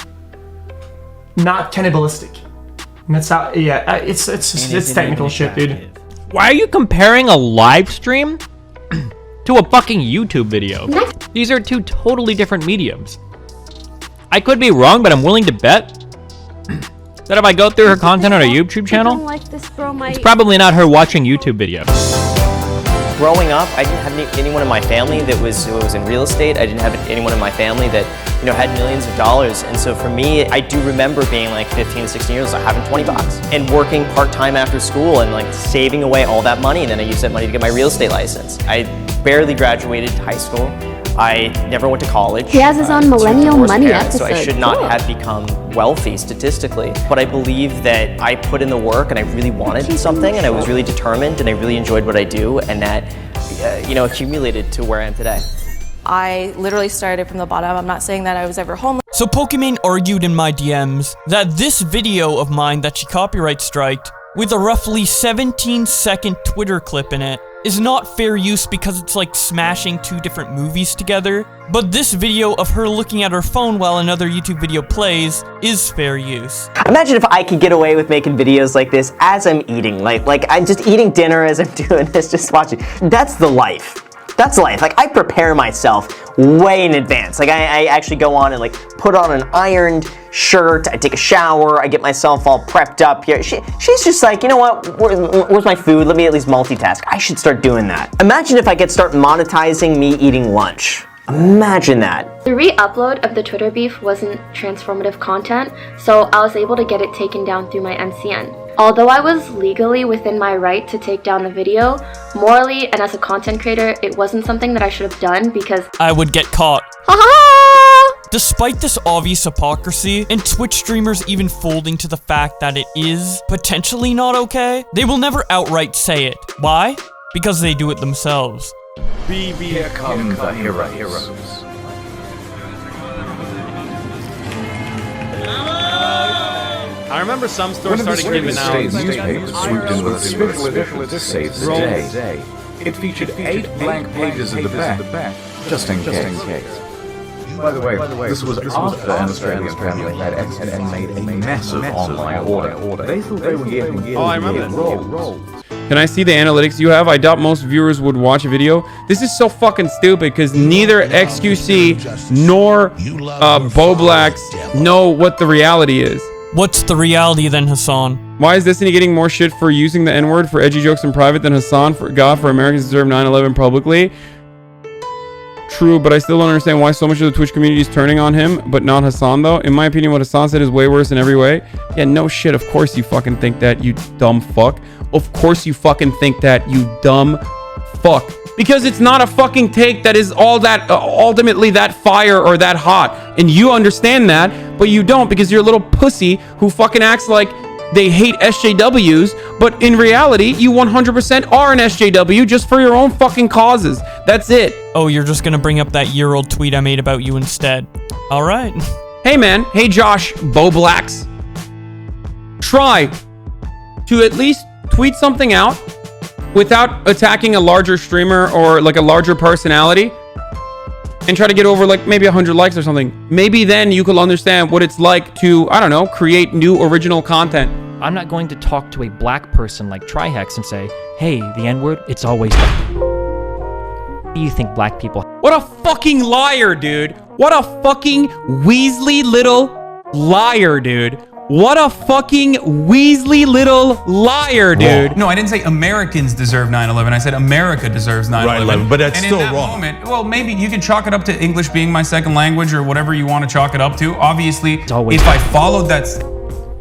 not cannibalistic. And that's how. Yeah, it's technical shit, dude.
Why are you comparing a live stream to a fucking YouTube video? These are two totally different mediums. I could be wrong, but I'm willing to bet that if I go through her content on her YouTube channel, it's probably not her watching YouTube videos.
Growing up, I didn't have anyone in my family that was in real estate. I didn't have anyone in my family that, you know, had millions of dollars. And so for me, I do remember being like 15, 16 years old, having 20 bucks and working part-time after school and like saving away all that money. And then I used that money to get my real estate license. I barely graduated high school. I never went to college.
He has his own millennial money episode.
So I should not have become wealthy statistically. But I believe that I put in the work and I really wanted something and I was really determined and I really enjoyed what I do, and that, you know, accumulated to where I am today.
I literally started from the bottom. I'm not saying that I was ever homeless.
So Pokimane argued in my DMs that this video of mine that she copyright striked with a roughly 17-second Twitter clip in it is not fair use because it's like smashing 2 different movies together, but this video of her looking at her phone while another YouTube video plays is fair use.
Imagine if I could get away with making videos like this as I'm eating, like I'm just eating dinner as I'm doing this, just watching. That's the life. That's life. Like, I prepare myself way in advance. Like, I actually go on and like put on an ironed shirt, I take a shower, I get myself all prepped up here. She's just like, you know what, where's my food? Let me at least multitask. I should start doing that. Imagine if I could start monetizing me eating lunch. Imagine that.
The re-upload of the Twitter beef wasn't transformative content, so I was able to get it taken down through my NCN. Although I was legally within my right to take down the video, morally and as a content creator, it wasn't something that I should have done because
I would get caught. Despite this obvious hypocrisy, and Twitch streamers even folding to the fact that it is potentially not okay, they will never outright say it. Why? Because they do it themselves.
Here come the heroes.
I remember some stores started giving out
newspapers swooped in with a special edition to save the day. It featured 8 blank pages at the back, just in case. By the way, this was after an Australian family had accidentally made a massive online order. They thought they were getting
I remember
rolls.
Can I see the analytics you have? I doubt most viewers would watch a video. This is so fucking stupid because neither xQc nor Boblax know what the reality is.
What's the reality then, Hasan?
Why is Destiny getting more shit for using the N-word for edgy jokes in private than Hasan for Americans deserve 9/11 publicly? True, but I still don't understand why so much of the Twitch community is turning on him, but not Hasan though. In my opinion, what Hasan said is way worse in every way. Yeah, no shit. Of course you fucking think that, you dumb fuck. Of course you fucking think that, you dumb fuck. Because it's not a fucking take that is all that ultimately that fire or that hot. And you understand that, but you don't because you're a little pussy who fucking acts like they hate SJWs, but in reality, you 100% are an SJW just for your own fucking causes. That's it.
Oh, you're just gonna bring up that year-old tweet I made about you instead. All right.
Hey man, hey Josh Boblax. Try to at least tweet something out without attacking a larger streamer or like a larger personality and try to get over like maybe 100 likes or something. Maybe then you could understand what it's like to, I don't know, create new original content.
I'm not going to talk to a black person like Trihex and say, hey, the N-word, it's always... What do you think black people...
What a fucking liar, dude. What a fucking Weasley little liar, dude. What a fucking Weasley little liar, dude.
No, I didn't say Americans deserve 9/11. I said America deserves 9/11.
Right, but that's
and
still
in that
wrong.
Moment, well, maybe you can chalk it up to English being my second language or whatever you want to chalk it up to. Obviously, if I followed that...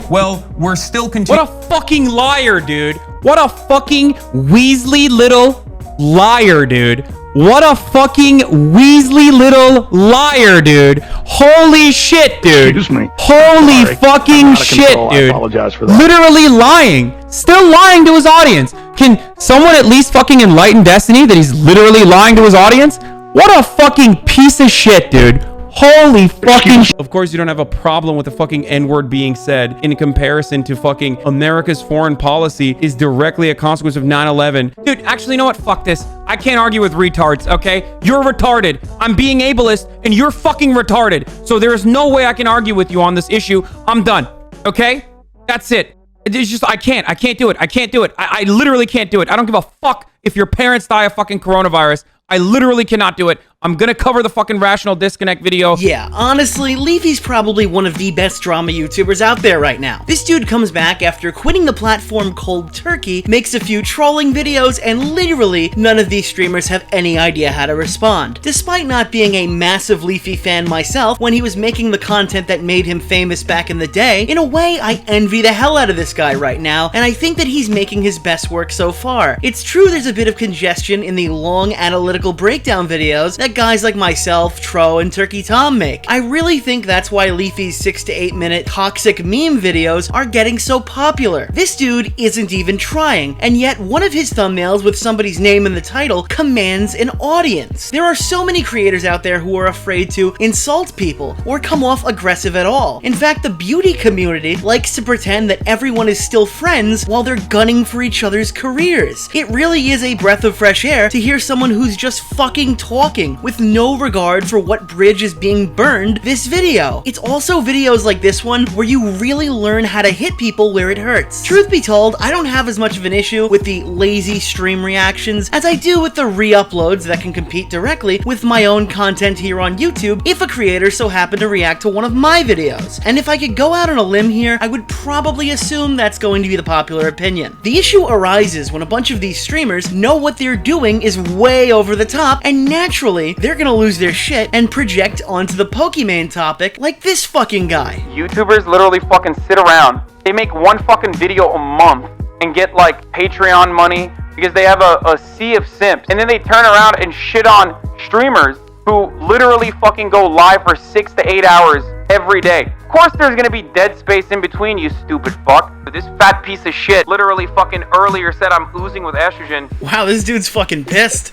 Well, we're still continuing...
What a fucking liar, dude. What a fucking Weasley little liar, dude. What a fucking Weasley little liar, dude. Holy shit, dude.
Excuse me.
Holy fucking shit,
control.
dude.
I apologize for that.
Literally lying. Still lying to his audience. Can someone at least fucking enlighten Destiny that he's literally lying to his audience? What a fucking piece of shit, dude. Holy fucking shit. Of course, you don't have a problem with the fucking N-word being said in comparison to fucking America's foreign policy is directly a consequence of 9/11. Dude, actually, you know what? Fuck this. I can't argue with retards, okay? You're retarded. I'm being ableist, and you're fucking retarded. So there is no way I can argue with you on this issue. I'm done, okay? That's it. It's just, I can't do it. I can't do it. I literally can't do it. I don't give a fuck if your parents die of fucking coronavirus. I literally cannot do it. I'm gonna cover the fucking Rational Disconnect video.
Yeah, honestly, Leafy's probably one of the best drama YouTubers out there right now. This dude comes back after quitting the platform cold turkey, makes a few trolling videos, and literally none of these streamers have any idea how to respond. Despite not being a massive Leafy fan myself, when he was making the content that made him famous back in the day, in a way, I envy the hell out of this guy right now, and I think that he's making his best work so far. It's true there's a bit of congestion in the long analytical breakdown videos that that guys like myself, Tro, and Turkey Tom make. I really think that's why Leafy's 6 to 8 minute toxic meme videos are getting so popular. This dude isn't even trying, and yet one of his thumbnails with somebody's name in the title commands an audience. There are so many creators out there who are afraid to insult people or come off aggressive at all. In fact, the beauty community likes to pretend that everyone is still friends while they're gunning for each other's careers. It really is a breath of fresh air to hear someone who's just fucking talking with no regard for what bridge is being burned this video. It's also videos like this one where you really learn how to hit people where it hurts. Truth be told, I don't have as much of an issue with the lazy stream reactions as I do with the re-uploads that can compete directly with my own content here on YouTube if a creator so happened to react to one of my videos. And if I could go out on a limb here, I would probably assume that's going to be the popular opinion. The issue arises when a bunch of these streamers know what they're doing is way over the top, and naturally, they're gonna lose their shit and project onto the Pokimane topic like this fucking guy.
YouTubers literally fucking sit around. They make one fucking video a month and get like Patreon money because they have a sea of simps. And then they turn around and shit on streamers who literally fucking go live for 6 to 8 hours every day. Of course there's gonna be dead space in between, you stupid fuck. But this fat piece of shit literally fucking earlier said I'm oozing with estrogen.
Wow, this dude's fucking pissed.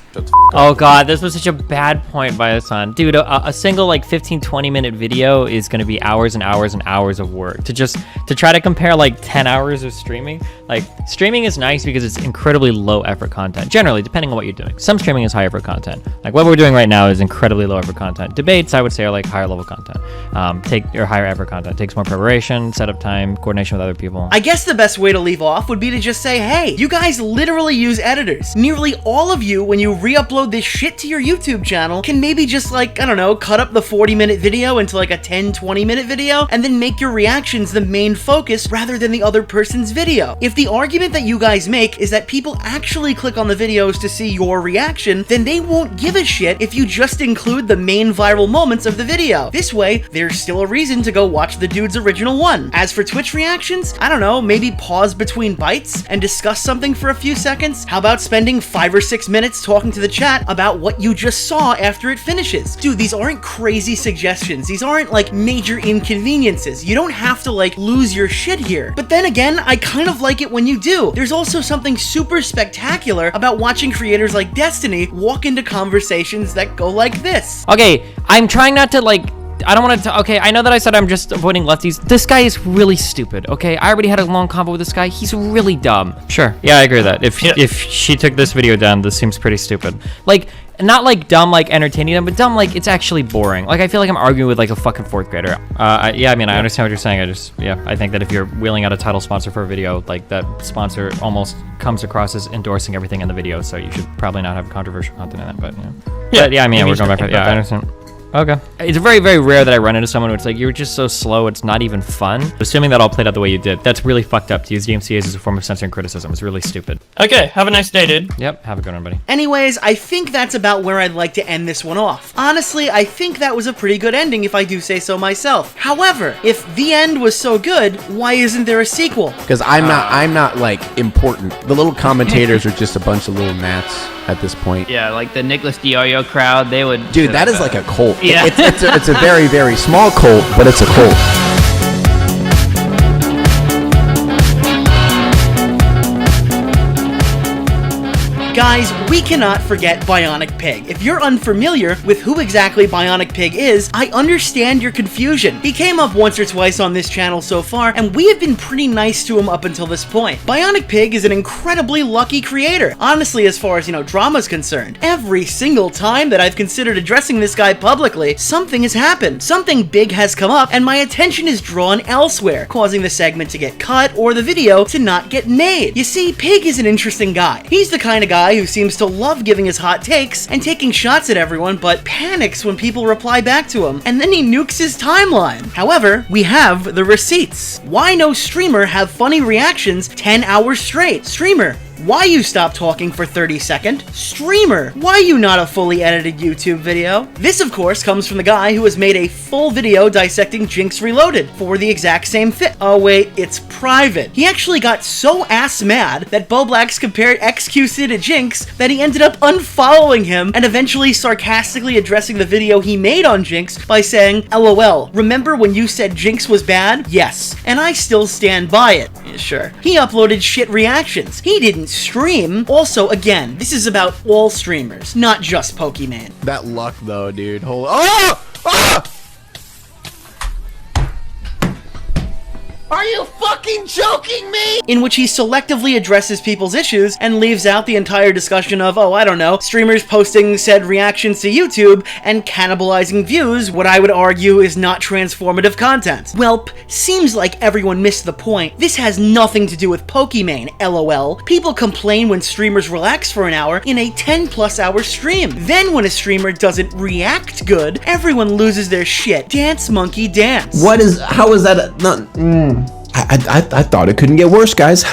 Oh god, this was such a bad point by Hasan. Dude, a single like 15-20 minute video is gonna be hours and hours and hours of work. To try to compare like 10 hours of streaming, like streaming is nice because it's incredibly low effort content. Generally, depending on what you're doing. Some streaming is high effort content. Like what we're doing right now is incredibly low effort content. Debates, I would say, are like higher level content. Higher effort content. Takes more preparation, setup time, coordination with other people.
I guess the best way to leave off would be to just say, hey, you guys literally use editors. Nearly all of you, when you re-upload this shit to your YouTube channel, can maybe just like, I don't know, cut up the 40-minute video into like a 10-20-minute video, and then make your reactions the main focus rather than the other person's video. If the argument that you guys make is that people actually click on the videos to see your reaction, then they won't give a shit if you just include the main viral moments of the video. This way, there's still a reason to go watch the dude's original one. As for Twitch reactions, I don't know, maybe pause between bites and discuss something for a few seconds? How about spending 5 or 6 minutes talking to the chat about what you just saw after it finishes? Dude, these aren't crazy suggestions. These aren't like major inconveniences. You don't have to like lose your shit here. But then again, I kind of like it when you do. There's also something super spectacular about watching creators like Destiny walk into conversations that go like this.
Okay, I'm trying not to like, I don't want to, okay, I know that I said I'm just avoiding lefties. This guy is really stupid, okay? I already had a long convo with this guy. He's really dumb. Sure, yeah, I agree with that. If she took this video down, this seems pretty stupid. Like, not like dumb, like entertaining them, but dumb, like it's actually boring. Like, I feel like I'm arguing with like a fucking 4th grader. Yeah, I mean, I understand what you're saying. I think that if you're wheeling out a title sponsor for a video, like that sponsor almost comes across as endorsing everything in the video, so you should probably not have controversial content in it, but yeah, I mean, we're going back, I understand. Okay. It's very, very rare that I run into someone where it's like, you're just so slow, it's not even fun. Assuming that all played out the way you did, that's really fucked up. To use DMCAs as a form of censoring criticism is really stupid.
Okay, have a nice day, dude.
Yep, have a good one, buddy.
Anyways, I think that's about where I'd like to end this one off. Honestly, I think that was a pretty good ending if I do say so myself. However, if the end was so good, why isn't there a sequel?
Because I'm not like important. The little commentators are just a bunch of little gnats at this point.
Yeah, like the Nicholas DeOrio crowd, they would...
Dude, that is like a cult.
Yeah.
It's a very, very small cult, but it's a cult.
Guys, we cannot forget Bionic Pig. If you're unfamiliar with who exactly Bionic Pig is, I understand your confusion. He came up once or twice on this channel so far, and we have been pretty nice to him up until this point. Bionic Pig is an incredibly lucky creator, honestly, as far as, drama's concerned. Every single time that I've considered addressing this guy publicly, something has happened. Something big has come up, and my attention is drawn elsewhere, causing the segment to get cut or the video to not get made. You see, Pig is an interesting guy. He's the kind of guy who seems to love giving his hot takes and taking shots at everyone, but panics when people reply back to him, and then he nukes his timeline. However, we have the receipts. Why no streamer have funny reactions 10 hours straight? Streamer, Why you stop talking for 30 seconds? Streamer, why you not a fully edited YouTube video? This, of course, comes from the guy who has made a full video dissecting Jinx Reloaded for the exact same fit. Oh wait, it's private. He actually got so ass mad that Boblax compared xQc to Jinx that he ended up unfollowing him and eventually sarcastically addressing the video he made on Jinx by saying, LOL, remember when you said Jinx was bad? Yes, and I still stand by it. Yeah, sure. He uploaded shit reactions. He didn't stream. Also, again, this is about all streamers, not just Pokimane.
That luck though, dude. Hold on. Oh! Ah! Are you fucking joking me?
In which he selectively addresses people's issues and leaves out the entire discussion of, oh, I don't know, streamers posting said reactions to YouTube and cannibalizing views, what I would argue is not transformative content. Welp, seems like everyone missed the point. This has nothing to do with Pokimane, LOL. People complain when streamers relax for an hour in a 10+ hour stream. Then when a streamer doesn't react good, everyone loses their shit. Dance monkey dance.
How is that not... I thought it couldn't get worse, guys.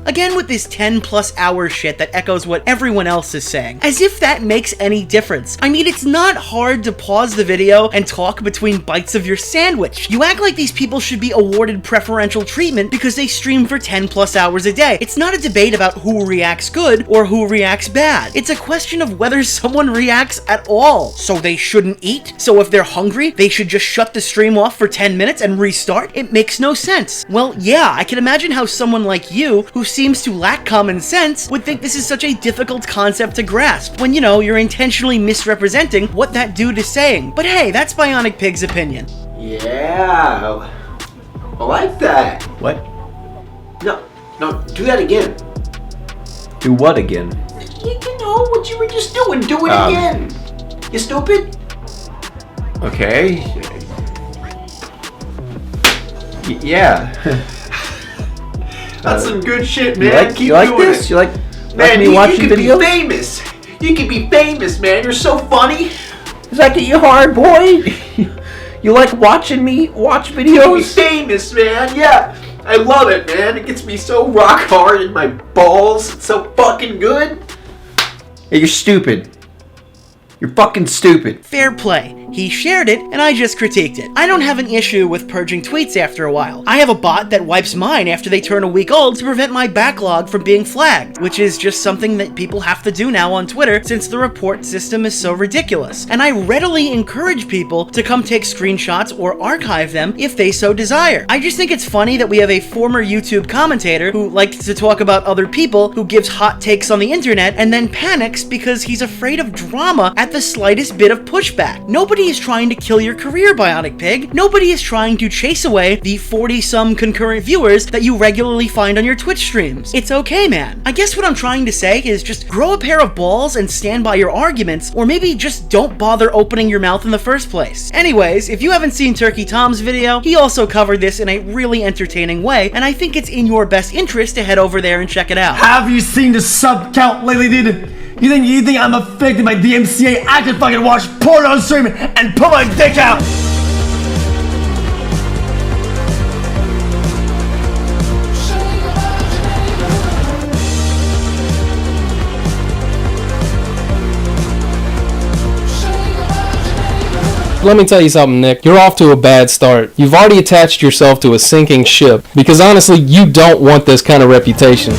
Again with this 10+ hour shit that echoes what everyone else is saying. As if that makes any difference. I mean, it's not hard to pause the video and talk between bites of your sandwich. You act like these people should be awarded preferential treatment because they stream for 10+ hours a day. It's not a debate about who reacts good or who reacts bad. It's a question of whether someone reacts at all. So they shouldn't eat? So if they're hungry, they should just shut the stream off for 10 minutes and restart? It makes no sense. Well, yeah, I can imagine how someone like you, who seems to lack common sense, would think this is such a difficult concept to grasp when, you know, you're intentionally misrepresenting what that dude is saying. But hey, that's Bionic Pig's opinion.
Yeah, I like that.
What?
No, do that again.
Do what again?
You know what you were just doing. Do it again. You stupid.
Okay. Yeah.
That's some good shit, man.
You like this? You like
man,
me watching
you can
videos?
be famous. You can be famous, man. You're so funny.
Does that get you hard, boy? You like watching me watch videos?
You can be famous, man. Yeah. I love it, man. It gets me so rock hard in my balls. It's so fucking good.
Hey, you're stupid. You're fucking stupid.
Fair play. He shared it, and I just critiqued it. I don't have an issue with purging tweets after a while. I have a bot that wipes mine after they turn a week old to prevent my backlog from being flagged, which is just something that people have to do now on Twitter since the report system is so ridiculous. And I readily encourage people to come take screenshots or archive them if they so desire. I just think it's funny that we have a former YouTube commentator who likes to talk about other people, who gives hot takes on the internet, and then panics because he's afraid of drama at the slightest bit of pushback. Nobody is trying to kill your career, Bionic Pig. Nobody is trying to chase away the 40-some concurrent viewers that you regularly find on your Twitch streams. It's okay, man. I guess what I'm trying to say is just grow a pair of balls and stand by your arguments, or maybe just don't bother opening your mouth in the first place. Anyways, if you haven't seen Turkey Tom's video, he also covered this in a really entertaining way, and I think it's in your best interest to head over there and check it out.
Have you seen the sub count lately, dude? You think I'm affected by DMCA? I can fucking watch porn on stream and pull my dick out!
Let me tell you something, Nick. You're off to a bad start. You've already attached yourself to a sinking ship because honestly, you don't want this kind of reputation.